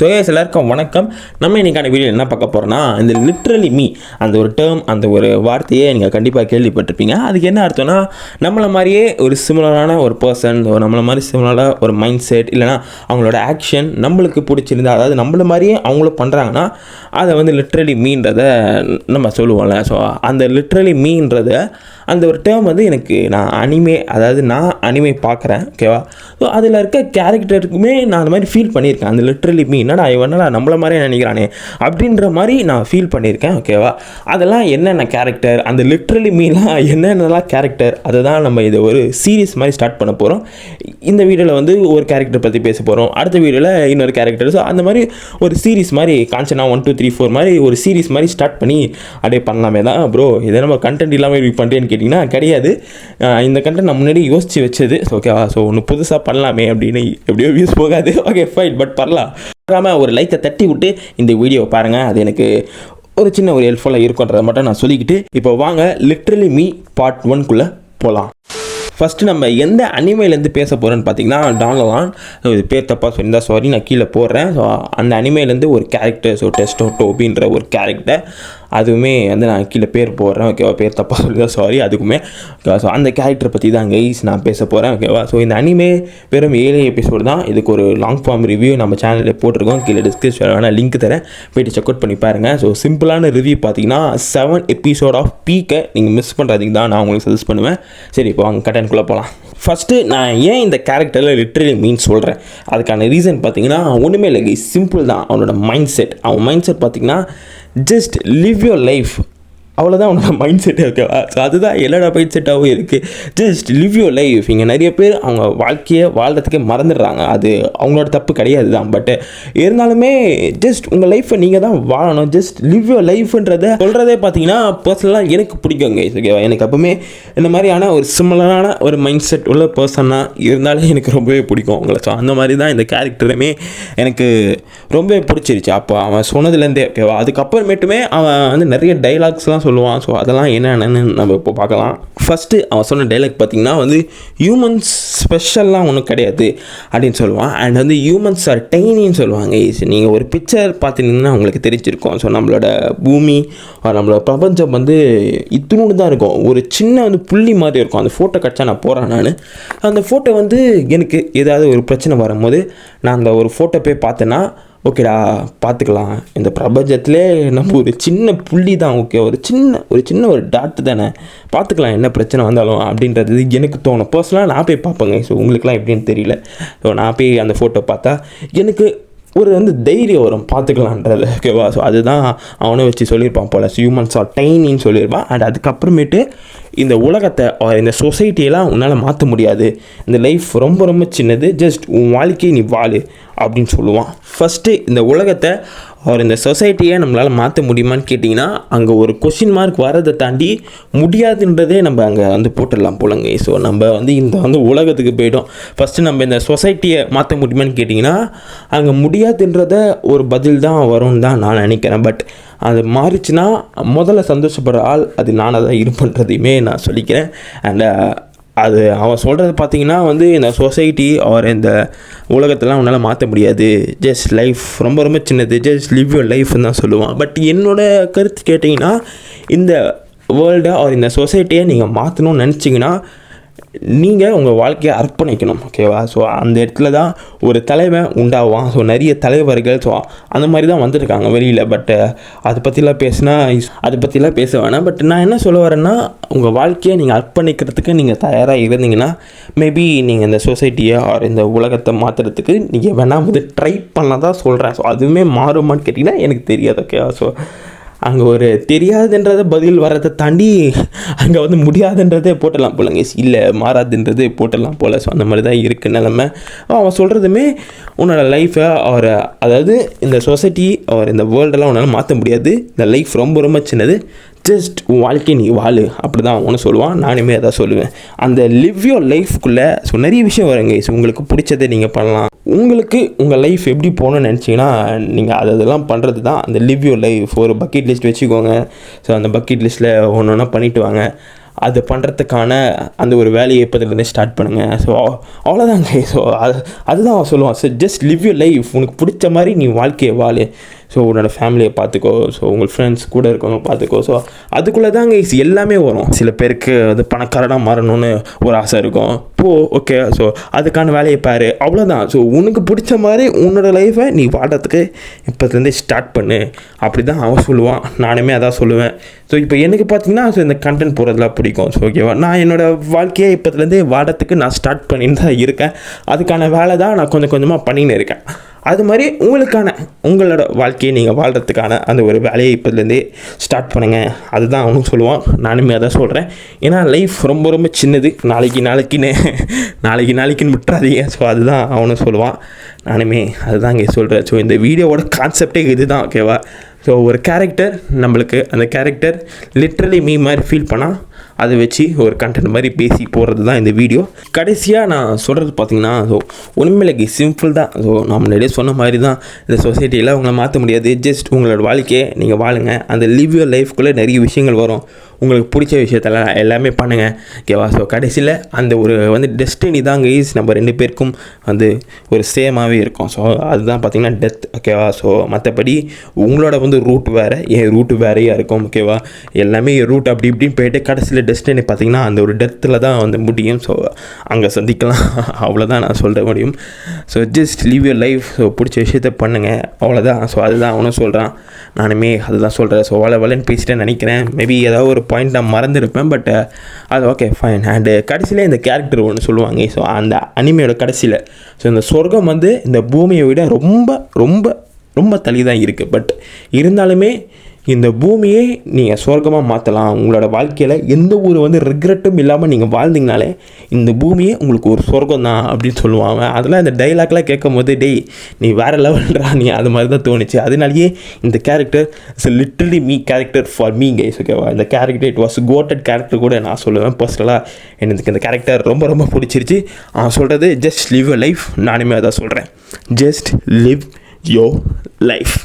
So எல்லாருக்கும் வணக்கம். நம்ம இன்றைக்கான வீடியோ என்ன பார்க்க போகிறோன்னா, இந்த லிட்ரலி மீ அந்த ஒரு டேர்ம், அந்த ஒரு வார்த்தையை நீங்கள் கண்டிப்பாக கேள்விப்பட்டிருப்பீங்க. அதுக்கு என்ன அர்த்தம்னா, நம்மளை மாதிரியே ஒரு சிமிலரான ஒரு பர்சன், நம்மளை மாதிரி சிமிலராக ஒரு மைண்ட் செட், இல்லைனா அவங்களோட ஆக்ஷன் நம்மளுக்கு பிடிச்சிருந்தா, அதாவது நம்மளை மாதிரியே அவங்களும் பண்ணுறாங்கன்னா அதை வந்து லிட்ரலி மீன்றதை நம்ம சொல்லுவோம்ல. ஸோ அந்த லிட்ரலி மீன்றதை அந்த ஒரு டேர்ம் வந்து எனக்கு நான் அனிமே பார்க்குறேன், ஓகேவா. ஸோ அதில் இருக்க கேரக்டருக்குமே நான் அந்த மாதிரி ஃபீல் பண்ணியிருக்கேன். அந்த லிட்ரலி மீ என்னடா நம்மளை மாதிரியே நினைக்கிறானே அப்படின்ற மாதிரி நான் ஃபீல் பண்ணியிருக்கேன், ஓகேவா. அதெல்லாம் என்னென்ன கேரக்டர், அந்த லிட்ரலி மீலாம் என்னென்னலாம் கேரக்டர், அதை தான் நம்ம இதை ஒரு சீரீஸ் மாதிரி ஸ்டார்ட் பண்ண போகிறோம். இந்த வீடியோவில் வந்து ஒரு கேரக்டர் பற்றி பேச போகிறோம், அடுத்த வீடியோவில் இன்னொரு கேரக்டர். ஸோ அந்த மாதிரி ஒரு சீரீஸ் மாதிரி காஞ்சனா 1 2 3 4 மாதிரி ஒரு சீரீஸ் மாதிரி ஸ்டார்ட் பண்ணி அப்படியே பண்ணலாமே தான். ப்ரோ இதை நம்ம கண்டென்ட் இல்லாமல் இப்படி பண்ணுறேன்னு கேட்டிங்கன்னா கிடையாது. இந்த கண்டென்ட் நம்ம முன்னாடி யோசித்து வச்சது, ஓகேவா. ஸோ ஒன்று புதுசாக பண்ணலாமே அப்படின்னு எப்படியோ வியூஸ் போகாது, ஓகே ஃபைன், பட் பண்ணலாம். ஒரு லைக்கை தட்டி விட்டு இந்த வீடியோவை பாருங்கள், அது எனக்கு ஒரு சின்ன ஒரு ஹெல்ப்ஃபுல்லாக இருக்குன்றதை மட்டும் நான் சொல்லிக்கிட்டு இப்போ வாங்க லிட்ரலி மீ பார்ட் 1 போகலாம். ஃபஸ்ட்டு நம்ம எந்த அனிமேலேருந்து பேச போகிறோன்னு பார்த்தீங்கன்னா, டான்லவான். இது பேர் தப்பாக சொல்லியிருந்தா சாரி, நான் கீழே போடுறேன். ஸோ அந்த அனிமேலேருந்து ஒரு கேரக்டர், ஸோ டெஸ்டோ டோபின்ற ஒரு கேரக்டர், அதுவுமே வந்து நான் கீழே பேர் போடுறேன், ஓகேவா. பேர் தப்பாக சொல்லியிருந்தா சாரி, அதுக்குமே. ஸோ அந்த கேரக்டரை பற்றி தான் கைஸ் நான் பேச போகிறேன், ஓகேவா. ஸோ இந்த அனிமே வெறும் 7 எபிசோடு தான். இதுக்கு ஒரு லாங் ஃபார்ம் ரிவ்யூ நம்ம சேனலில் போட்டிருக்கோம், கீழே டிஸ்கிரிப்ஷனில் வேணால் லிங்க் தரேன், போய்ட்டு செக் அவுட் பண்ணி பாருங்கள். ஸோ சிம்பிளான ரிவ்யூ பார்த்தீங்கன்னா 7 எபிசோட் ஆஃப் பீக்கை நீங்கள் மிஸ் பண்ணுறதுக்கு தான் நான் உங்களுக்கு சஜஸ்ட் பண்ணுவேன். சரி, இப்போ அவங்க கட்டனுக்குள்ளே போகலாம். ஃபஸ்ட்டு நான் ஏன் இந்த கேரக்டரில் லிட்ரலி மீன் சொல்கிறேன், அதுக்கான ரீசன் பார்த்தீங்கன்னா ஒன்றுமே இல்லை கைஸ், சிம்பிள் தான். அவனோட மைண்ட் செட் பார்த்தீங்கன்னா ஜஸ்ட் லிவ் யுவர் லைஃப், அவ்வளோதான் அவனோட மைண்ட் செட்டு, ஓகேவா. ஸோ அதுதான் எல்லாரோட மைண்ட் செட்டாகவும் இருக்குது. Just live your life. இங்கே நிறைய பேர் அவங்க வாழ்க்கையை வாழ்கிறதுக்கே மறந்துடுறாங்க, அது அவங்களோட தப்பு கிடையாது தான். பட் இருந்தாலுமே ஜஸ்ட் உங்கள் லைஃப்பை நீங்கள் தான் வாழணும், ஜஸ்ட் லிவ் யுவர் லைஃப்ன்றதை சொல்கிறதே பார்த்தீங்கன்னா பர்சனலாக எனக்கு பிடிக்குங்க, ஓகேவா. எனக்கு எப்பவுமே இந்த மாதிரியான ஒரு சிமிலரான ஒரு மைண்ட் செட் உள்ள பர்சனாக இருந்தாலே எனக்கு ரொம்பவே பிடிக்கும் அவங்கள. ஸோ அந்த மாதிரி தான் இந்த கேரக்டருமே எனக்கு ரொம்பவே பிடிச்சிருச்சு அப்போ அவன் சொன்னதுலேருந்தே, ஓகேவா. அதுக்கப்புறமேட்டுமே அவன் வந்து நிறைய டைலாக்ஸ்லாம் சொல்லுவான். ஸோ அதெல்லாம் என்னென்னு நம்ம இப்போ பார்க்கலாம். ஃபஸ்ட்டு அவன் சொன்ன டைலாக் பார்த்திங்கன்னா வந்து ஹியூமன்ஸ் ஸ்பெஷல்லாம் ஒன்றும் கிடையாது அப்படின்னு சொல்லுவான். அண்ட் வந்து ஹியூமன்ஸ் ஆர் டைனின்னு சொல்லுவாங்க. நீங்கள் ஒரு பிக்சர் பார்த்துட்டிங்கன்னா உங்களுக்கு தெரிஞ்சிருக்கும். ஸோ நம்மளோட பூமி, நம்மளோட பிரபஞ்சம் வந்து இத்தினோடு தான் இருக்கும், ஒரு சின்ன வந்து புள்ளி மாதிரி இருக்கும். அந்த ஃபோட்டோ கிடச்சா நான் போகிறேன். நான் அந்த ஃபோட்டோ வந்து எனக்கு ஏதாவது ஒரு பிரச்சனை வரும்போது நான் அந்த ஒரு ஃபோட்டோ போய் பார்த்தேன்னா, ஓகேடா பார்த்துக்கலாம், இந்த பிரபஞ்சத்திலே நம்ம ஒரு சின்ன புள்ளி தான், ஓகே, ஒரு சின்ன ஒரு டாட்டு தானே, பார்த்துக்கலாம் என்ன பிரச்சனை வந்தாலும் அப்படின்றது எனக்கு தோணும். பர்சனலாக நான் போய் பார்ப்பேங்க. ஸோ உங்களுக்குலாம் எப்படின்னு தெரியல. ஸோ நான் போய் அந்த ஃபோட்டோ பார்த்தா எனக்கு ஒரு வந்து தைரியம் வரும், பார்த்துக்கலான்றது, ஓகேவா. ஸோ அதுதான் அவனை வச்சு சொல்லியிருப்பான் போல், ஹியூமன்ஸ் ஆர் டைனின்னு சொல்லியிருப்பான். அண்ட் அதுக்கப்புறமேட்டு இந்த உலகத்தை இந்த சொசைட்டியெல்லாம் உன்னால் மாற்ற முடியாது, இந்த லைஃப் ரொம்ப ரொம்ப சின்னது, ஜஸ்ட் உன் வாழ்க்கையை நீ வாழு அப்படின்னு சொல்லுவான். ஃபஸ்ட்டு இந்த உலகத்தை இந்த சொசைட்டியை நம்மளால் மாற்ற முடியுமான்னு கேட்டிங்கன்னா அங்கே ஒரு கொஷின் மார்க் வரதை தாண்டி முடியாதுன்றதே நம்ம அங்கே வந்து போட்டுடலாம் போலங்க. ஸோ நம்ம வந்து இந்த வந்து உலகத்துக்கு போய்ட்டோம். ஃபஸ்ட்டு நம்ம இந்த சொசைட்டியை மாற்ற முடியுமான்னு கேட்டிங்கன்னா அங்கே முடியாதுன்றத ஒரு பதில் தான் வரும்னு தான் நான் நினைக்கிறேன். பட் அது மாறிச்சுன்னா முதல்ல சந்தோஷப்படுற ஆள் அது நானாக தான் இருப்பேன்றதையுமே நான் சொல்லிக்கிறேன். அண்ட் அது அவன் சொல்கிறது பார்த்திங்கன்னா வந்து இந்த சொசைட்டி இந்த உலகத்தெல்லாம் உன்னால் மாற்ற முடியாது, ஜஸ்ட் லைஃப் ரொம்ப ரொம்ப சின்னது, ஜஸ்ட் லிவ் யுவர் லைஃப்னு தான் சொல்லுவான். பட் என்னோடய கருத்து கேட்டிங்கன்னா, இந்த வேர்ல்டை இந்த சொசைட்டியை நீங்கள் மாற்றணும்னு நினச்சிங்கன்னா நீங்கள் உங்கள் வாழ்க்கையை அர்ப்பணிக்கணும், ஓகேவா. ஸோ அந்த இடத்துல தான் ஒரு தலைவன் உண்டாவான். ஸோ நிறைய தலைவர்கள் ஸோ அந்த மாதிரி தான் வந்துருக்காங்க வெளியில். பட் அதை பற்றிலாம் பேச வேணாம். பட் நான் என்ன சொல்ல வரேன்னா, உங்கள் வாழ்க்கையை நீங்கள் அர்ப்பணிக்கிறதுக்கு நீங்கள் தயாராக இருந்தீங்கன்னா மேபி நீங்கள் இந்த சொசைட்டியை இந்த உலகத்தை மாற்றுறதுக்கு நீங்கள் வேணால் வந்து ட்ரை பண்ண தான் சொல்கிறேன். ஸோ அதுவுமே மாறுமான்னு கேட்டிங்கன்னா எனக்கு தெரியாது, ஓகேவா. ஸோ அங்கே ஒரு தெரியாதுன்றதை பதில் வரதை தாண்டி அங்கே வந்து முடியாதுன்றதே போட்டலாம் போலங்க, இல்லை மாறாதுன்றதே போட்டலாம் போல். ஸோ அந்த மாதிரி தான் இருக்குது நிலமை. அவன் சொல்கிறதுமே உன்னோட லைஃப்பை அதாவது இந்த சொசைட்டி இந்த வேர்ல்டெல்லாம் உன்னால் மாற்ற முடியாது, இந்த லைஃப் ரொம்ப ரொம்ப சின்னது, ஜஸ்ட் உன் வாழ்க்கை நீ வாழு அப்படி தான் அவனு சொல்லுவான். நானுமே அதான் சொல்லுவேன். அந்த லிவ் யோர் லைஃப்குள்ளே ஸோ நிறைய விஷயம் வருங்க. ஸோ உங்களுக்கு பிடிச்சதை நீங்கள் பண்ணலாம். உங்களுக்கு உங்கள் லைஃப் எப்படி போகணும்னு நினச்சிங்கன்னா நீங்கள் அதெல்லாம் பண்ணுறது தான் அந்த லிவ் யோர் லைஃப். ஒரு பக்கெட் லிஸ்ட் வச்சுக்கோங்க. ஸோ அந்த பக்கெட் லிஸ்ட்டில் ஒன்று ஒன்றா பண்ணிவிட்டு வாங்க. அது பண்ணுறதுக்கான அந்த ஒரு வேலையை இப்போதுலேருந்தே ஸ்டார்ட் பண்ணுங்கள். ஸோ அவ்வளோதாங்க. ஸோ அதுதான் அவன் சொல்லுவான். So just live your life. உனக்கு பிடிச்ச மாதிரி நீ வாழ்க்கையை வாழு. ஸோ உன்னோட ஃபேமிலியை பார்த்துக்கோ, ஸோ உங்கள் ஃப்ரெண்ட்ஸ் கூட இருக்கவங்க பார்த்துக்கோ. ஸோ அதுக்குள்ளே தாங்க எல்லாமே வரும். சில பேருக்கு அது பணக்காரனாக மாறணும்னு ஒரு ஆசை இருக்கும். ஓகே, ஸோ அதுக்கான வேலையை பாரு, அவ்வளோதான். ஸோ உனக்கு பிடிச்ச மாதிரி உன்னோட லைஃப்பை நீ வாடுறதுக்கு இப்போதுலேருந்தே ஸ்டார்ட் பண்ணு. அப்படி தான் அவன் சொல்லுவான். நானுமே அதான் சொல்லுவேன். ஸோ இப்போ எனக்கு பார்த்தீங்கன்னா ஸோ இந்த கண்டென்ட் போடுறதுலாம் பிடிக்கும். ஸோ ஓகேவா, நான் என்னோடய வாழ்க்கையை இப்போதுலேருந்தே வாடுறதுக்கு நான் ஸ்டார்ட் பண்ணின்னு தான் இருக்கேன். அதுக்கான வேலை தான் நான் கொஞ்சம் கொஞ்சமாக பண்ணின்னு இருக்கேன். அது மாதிரி உங்களோட வாழ்க்கையை நீங்கள் வாழ்கிறதுக்கான அந்த ஒரு வேலையை இப்போதுலேருந்தே ஸ்டார்ட் பண்ணுங்கள். அதுதான் அவனும் சொல்லுவான். நானுமே அதான் சொல்கிறேன். ஏன்னா லைஃப் ரொம்ப ரொம்ப சின்னது. நாளைக்குன்னு விட்டுறாதீங்க. ஸோ அதுதான் அவனும் சொல்லுவான். நானுமே அதுதான் இங்கே சொல்கிறேன். ஸோ இந்த வீடியோவோட கான்செப்டே இது தான். ஓகேவா, ஸோ ஒரு கேரக்டர் நம்மளுக்கு அந்த கேரக்டர் லிட்ரலி மீ மாதிரி ஃபீல் பண்ணால் அதை வச்சு ஒரு கண்டென்ட் மாதிரி பேசி போடுறது தான் இந்த வீடியோ. கடைசியாக நான் சொல்கிறது பார்த்திங்கன்னா ஸோ உண்மையிலேக்கு சிம்பிள் தான். ஸோ நான் முன்னாடியே சொன்ன மாதிரி தான், இந்த சொசைட்டியில் உங்களை மாற்ற முடியாது. ஜஸ்ட் உங்களோட வாழ்க்கையை நீங்கள் வாழுங்க. அந்த லிவ் யுவர் லைஃப்குள்ளே நிறைய விஷயங்கள் வரும். உங்களுக்கு பிடிச்ச விஷயத்தெல்லாம் எல்லாமே பண்ணுங்கள். ஓகேவா, ஸோ கடைசியில் அந்த ஒரு டெஸ்டினி தான் கைஸ் நம்ம 2 பேருக்கும் ஒரு சேமாகவே இருக்கும். ஸோ அதுதான் பார்த்திங்கன்னா டெத். ஓகேவா, ஸோ மற்றபடி உங்களோட ரூட் வேறு, என் ரூட்டு வேறையாக இருக்கும். ஓகேவா, எல்லாமே ரூட் அப்படி இப்படின்னு போயிட்டு கடைசியில் டெஸ்டினி பார்த்திங்கன்னா அந்த ஒரு டெத்தில் தான் முடியும். ஸோ அங்கே சந்திக்கலாம். அவ்வளோதான் நான் சொல்ல முடியும். So just leave your life. So பிடிச்ச விஷயத்த பண்ணுங்கள், அவ்வளோதான். ஸோ அதுதான் அவனும் சொல்கிறான். நானுமே அதுதான் சொல்கிறேன். ஸோ வளன்னு பேசிட்டேன்னு நினைக்கிறேன். மேபி ஏதாவது ஒரு பாயிண்ட் நான் மறந்துருப்பேன். பட் அது ஓகே, ஃபைன். அண்டு கடைசியில் இந்த கேரக்டர் ஒன்று சொல்லுவாங்க. ஸோ அந்த அனிமையோட கடைசியில் ஸோ இந்த சொர்க்கம் இந்த பூமியை விட ரொம்ப ரொம்ப ரொம்ப தள்ளி தான் இருக்குது. பட் இருந்தாலுமே இந்த பூமியை நீங்கள் சொர்க்கமாக மாற்றலாம். உங்களோட வாழ்க்கையில் எந்த ஒரு ரிக்ரெட்டும் இல்லாமல் நீங்கள் வாழ்ந்தீங்கனாலே இந்த பூமியே உங்களுக்கு ஒரு சொர்க்கம் தான் அப்படின்னு சொல்லுவாங்க. அதெல்லாம் இந்த டைலாக்லாம் கேட்கும் போது நீ வேறு லெவல்ன்றா நீ, அது மாதிரி தான் தோணுச்சு. அதனாலேயே இந்த character it's literally me character for me guys. ஓகேவா, இந்த character it was goated character கூட நான் சொல்லுவேன். பர்சனலாக எனக்கு இந்த கேரக்டர் ரொம்ப ரொம்ப பிடிச்சிருச்சு. சொல்கிறது ஜஸ்ட் லிவ் யுவர் லைஃப். நானுமே அதான் சொல்கிறேன். Just live your life.